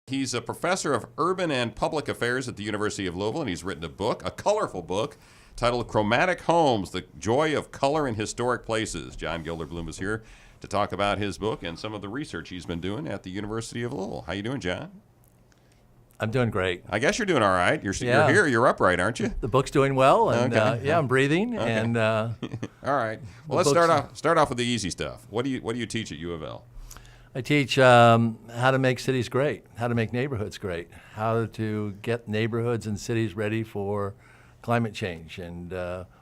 He's a professor of urban and public affairs at the University of Louisville, and he's written a book, a colorful book, titled Chromatic Homes, The Joy of Color in Historic Places. John Gilderbloom is here to talk about his book and some of the research he's been doing at the University of Louisville. How you doing, John? I'm doing great. I guess you're doing all right. You're here. You're upright, aren't you? The book's doing well, and Okay. I'm breathing. Okay. And all right. Well, let's start off with the easy stuff. What do you teach at UofL? I teach how to make cities great, how to make neighborhoods great, how to get neighborhoods and cities ready for climate change, and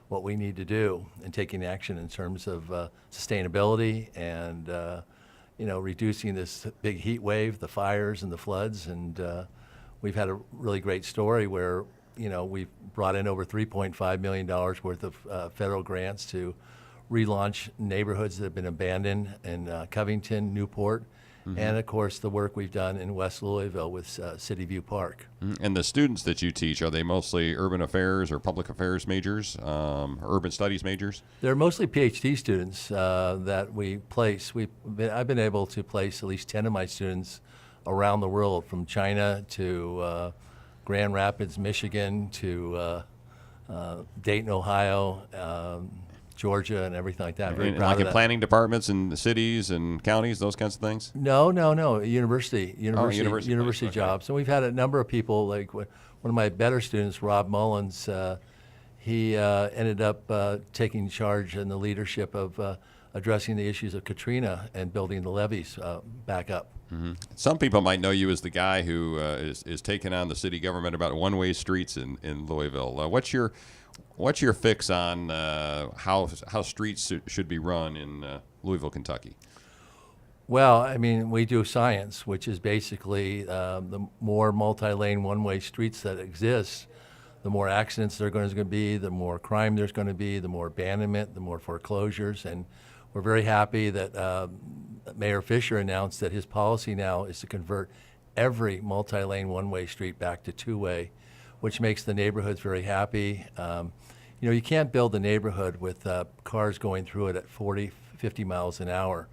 what we need to do in taking action in terms of sustainability and reducing this big heat wave, the fires and the floods. And we've had a really great story where we've brought in over $3.5 million worth of federal grants to relaunch neighborhoods that have been abandoned in Covington, Newport, and of course the work we've done in West Louisville with City View Park. And the students that you teach, are they mostly urban affairs or public affairs majors, urban studies majors? They're mostly PhD students that we place. I've been able to place at least 10 of my students around the world, from China to Grand Rapids, Michigan, to Dayton, Ohio, Georgia, and everything like that. I'm very proud like of in that. planning departments in the cities and counties, those kinds of things? No. University University jobs. And we've had a number of people, like one of my better students, Rob Mullins, he ended up taking charge in the leadership of addressing the issues of Katrina and building the levees back up. Mm-hmm. Some people might know you as the guy who is taking on the city government about one-way streets in Louisville. What's your fix on how streets should be run in Louisville, Kentucky? Well, I mean, we do science, which is basically the more multi-lane one-way streets that exist, the more accidents there are going to be, the more crime there's going to be, the more abandonment, the more foreclosures. And we're very happy that Mayor Fisher announced that his policy now is to convert every multi-lane one-way street back to two-way, which makes the neighborhoods very happy. You can't build a neighborhood with cars going through it at 40, 50 miles an hour.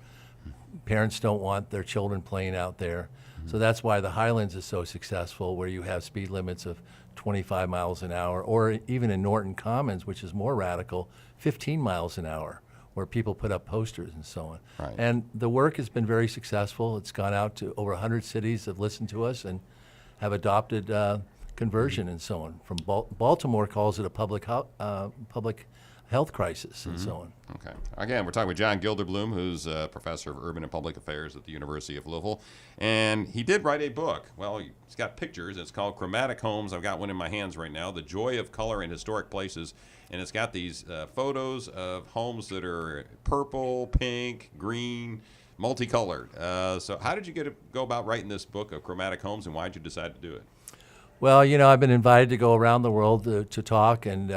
Parents don't want their children playing out there. So that's why the Highlands is so successful, where you have speed limits of 25 miles an hour, or even in Norton Commons, which is more radical, 15 miles an hour, where people put up posters and so on. Right. And the work has been very successful. It's gone out to over 100 cities have listened to us and have adopted conversion and so on. From Baltimore calls it a public health crisis and so on. Okay. Again, we're talking with John Gilderbloom, who's a professor of urban and public affairs at the University of Louisville. And he did write a book. Well, he's got pictures. It's called Chromatic Homes. I've got one in my hands right now, The Joy of Color in Historic Places. And it's got these photos of homes that are purple, pink, green, multicolored. So how did you go about writing this book of Chromatic Homes, and why did you decide to do it? Well, I've been invited to go around the world to talk and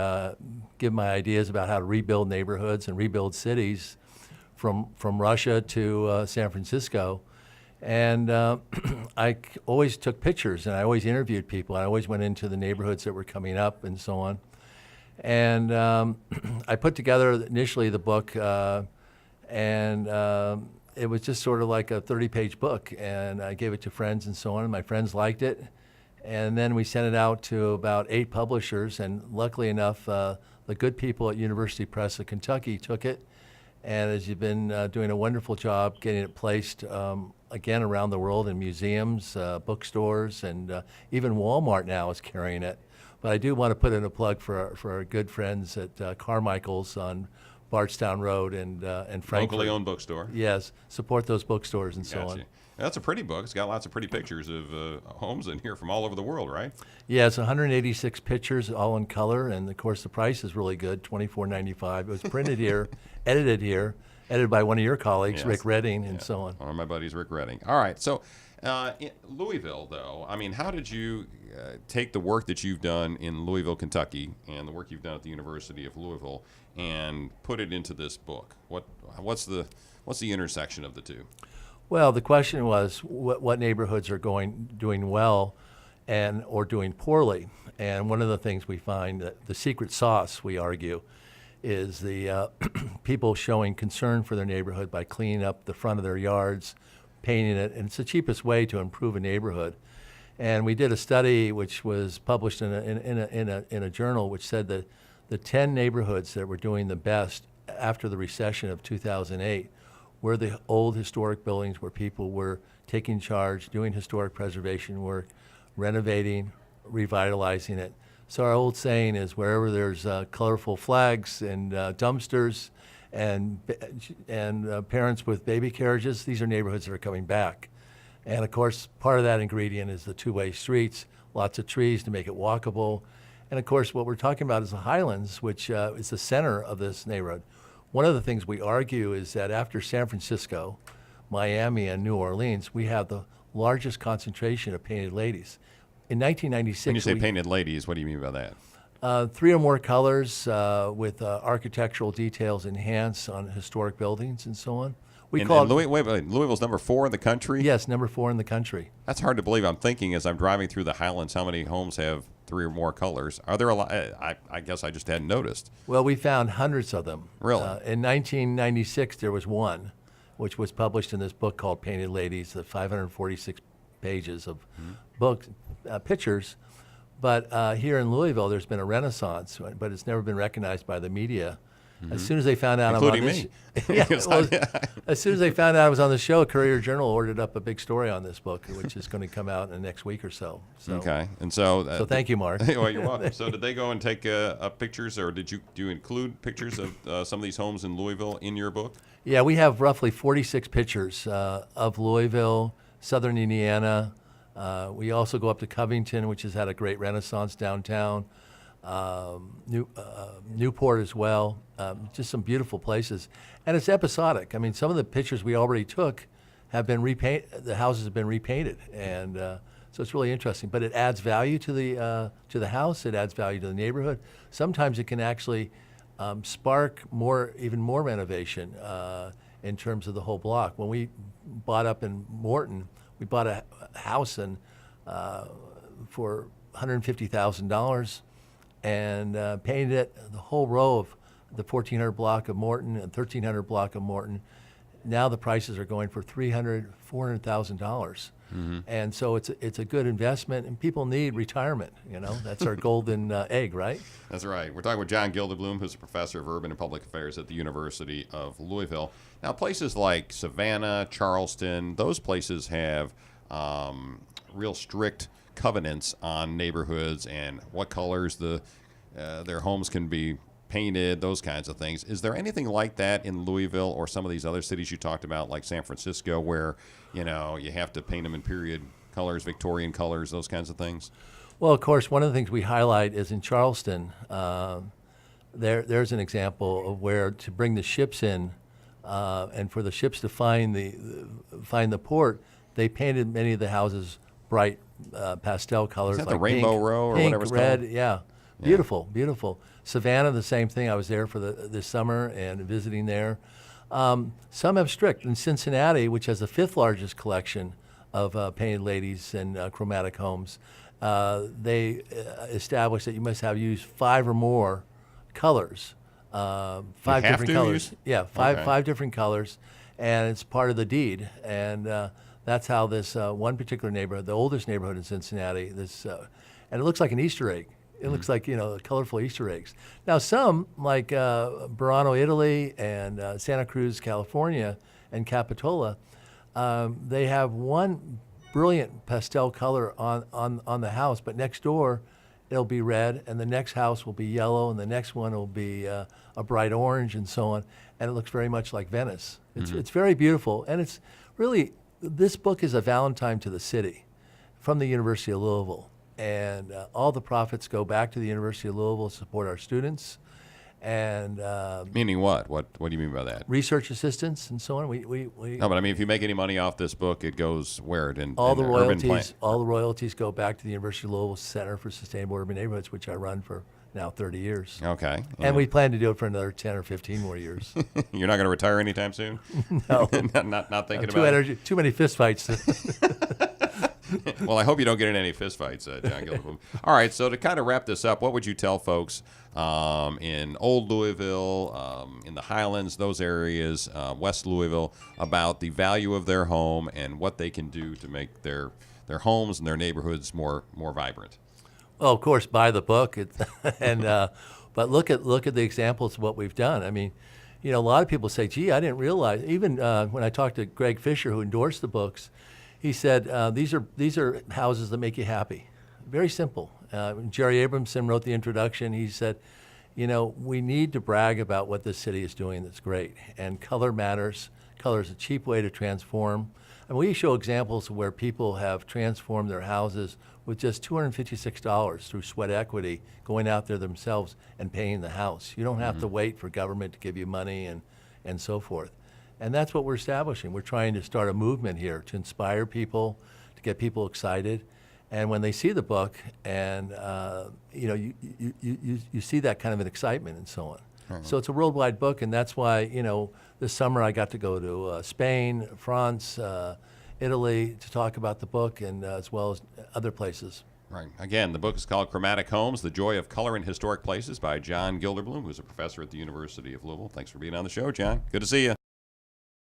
give my ideas about how to rebuild neighborhoods and rebuild cities, from Russia to San Francisco. And I always took pictures, and I always interviewed people. I always went into the neighborhoods that were coming up and so on. And I put together initially the book, and it was just sort of like a 30-page book. And I gave it to friends and so on, and my friends liked it. And then we sent it out to about 8 publishers, and luckily enough, the good people at University Press of Kentucky took it, and has been doing a wonderful job getting it placed again around the world in museums, bookstores, and even Walmart now is carrying it. But I do want to put in a plug for our good friends at Carmichael's on Bardstown Road and Frankfurt. Locally owned bookstore. Yes, support those bookstores and so on. That's a pretty book. It's got lots of pretty pictures of homes in here from all over the world, right? Yeah, it's 186 pictures, all in color, and of course the price is really good, $24.95. It was printed here, edited by one of your colleagues, Yes. Rick Redding, and so on. One of my buddies, Rick Redding. All right, so in Louisville, though, I mean, how did you take the work that you've done in Louisville, Kentucky, and the work you've done at the University of Louisville, and put it into this book? What's the intersection of the two? Well, the question was what neighborhoods are doing well or doing poorly. And one of the things we find, that the secret sauce, we argue, is the people showing concern for their neighborhood by cleaning up the front of their yards, painting it, and it's the cheapest way to improve a neighborhood. And we did a study which was published in a journal which said that the 10 neighborhoods that were doing the best after the recession of 2008 were the old historic buildings where people were taking charge, doing historic preservation work, renovating, revitalizing it. So our old saying is wherever there's colorful flags and dumpsters and parents with baby carriages, these are neighborhoods that are coming back. And of course, part of that ingredient is the two-way streets, lots of trees to make it walkable. And of course, what we're talking about is the Highlands, which is the center of this neighborhood. One of the things we argue is that after San Francisco, Miami, and New Orleans, we have the largest concentration of painted ladies. In 1996, When you say painted ladies, what do you mean by that? 3 or more colors with architectural details enhanced on historic buildings and so on. We call it, Louisville's number 4 in the country? yes, number 4 in the country. That's hard to believe. I'm thinking as I'm driving through the Highlands, how many homes have 3 or more colors? Are there a lot? I guess I just hadn't noticed. Well, we found hundreds of them. Really? In 1996, there was one, which was published in this book called Painted Ladies, the 546 pages of books, pictures. But here in Louisville, there's been a renaissance, but it's never been recognized by the media. As soon as they found out Including I'm on me. this, as soon as they found out I was on the show, Courier Journal ordered up a big story on this book, which is going to come out in the next week or so. Okay, and so So thank you, Mark. well, you're welcome. So did they go and take pictures, or do you include pictures of some of these homes in Louisville in your book? Yeah, we have roughly 46 pictures of Louisville, southern Indiana. We also go up to Covington, which has had a great renaissance downtown. Newport as well. Just some beautiful places. And it's episodic. I mean, some of the pictures we already took have been repainted. The houses have been repainted. And so it's really interesting. But it adds value to the house. It adds value to the neighborhood. Sometimes it can actually spark even more renovation in terms of the whole block. When we bought up in Morton, we bought a house for $150,000 and painted it, the whole row of the 1400 block of Morton and 1300 block of Morton. Now the prices are going for $300,000, $400,000. And so it's a good investment, and people need retirement. You know, that's our golden egg, right? That's right. We're talking with John Gilderbloom, who's a professor of urban and public affairs at the University of Louisville. Now, places like Savannah, Charleston, those places have real strict covenants on neighborhoods and what colors their homes can be painted, those kinds of things. Is there anything like that in Louisville or some of these other cities you talked about, like San Francisco, where you have to paint them in period colors, Victorian colors, those kinds of things? Well, of course, one of the things we highlight is in Charleston. There's an example of where to bring the ships in, and for the ships to find the port, they painted many of the houses bright pastel colors. Is that like the Rainbow pink, Row or pink, whatever it's red, called? Yeah. Beautiful, beautiful. Savannah, the same thing. I was there for this summer and visiting there. Some have strict. In Cincinnati, which has the 5th largest collection of painted ladies and chromatic homes, they established that you must have used 5 or more colors. 5 different colors. Yeah, five different colors, and it's part of the deed. And that's how this one particular neighborhood, the oldest neighborhood in Cincinnati, and it looks like an Easter egg. It looks like, colorful Easter eggs. Now, some, like Burano, Italy, and Santa Cruz, California, and Capitola, they have one brilliant pastel color on the house, but next door it'll be red, and the next house will be yellow, and the next one will be a bright orange, and so on. And it looks very much like Venice. It's very beautiful, and it's really, this book is a Valentine to the city from the University of Louisville. And all the profits go back to the University of Louisville to support our students. And Meaning what? What do you mean by that? research assistants and so on. We No, but I mean, if you make any money off this book, it goes where? all the urban plan- royalties go back to the University of Louisville Center for Sustainable Urban Neighborhoods, which I run for now 30 years. Okay. And we plan to do it for another 10 or 15 more years. You're not going to retire anytime soon? No. not thinking about it? Too many fistfights. Well, I hope you don't get in any fistfights, John Gilderbloom. All right, so to kind of wrap this up, what would you tell folks in Old Louisville, in the Highlands, those areas, West Louisville, about the value of their home and what they can do to make their their homes and their neighborhoods more vibrant? Well, of course, buy the book, and but look at the examples of what we've done. I mean, you know, a lot of people say, "Gee, I didn't realize." Even when I talked to Greg Fisher, who endorsed the books, he said, "These are houses that make you happy." Very simple. Jerry Abramson wrote the introduction. He said, "You know, we need to brag about what this city is doing that's great, and color matters. Color is a cheap way to transform." And we show examples of where people have transformed their houses with just $256 through sweat equity, going out there themselves and paying the house. You don't have to wait for government to give you money and so forth. And that's what we're establishing. We're trying to start a movement here to inspire people, to get people excited. And when they see the book, and you know, you see that kind of an excitement and so on. So it's a worldwide book, and that's why, you know, this summer I got to go to Spain, France, Italy to talk about the book, and as well as other places. Right. Again, the book is called Chromatic Homes, The Joy of Color in Historic Places by John Gilderbloom, who's a professor at the University of Louisville. Thanks for being on the show, John. Good to see you.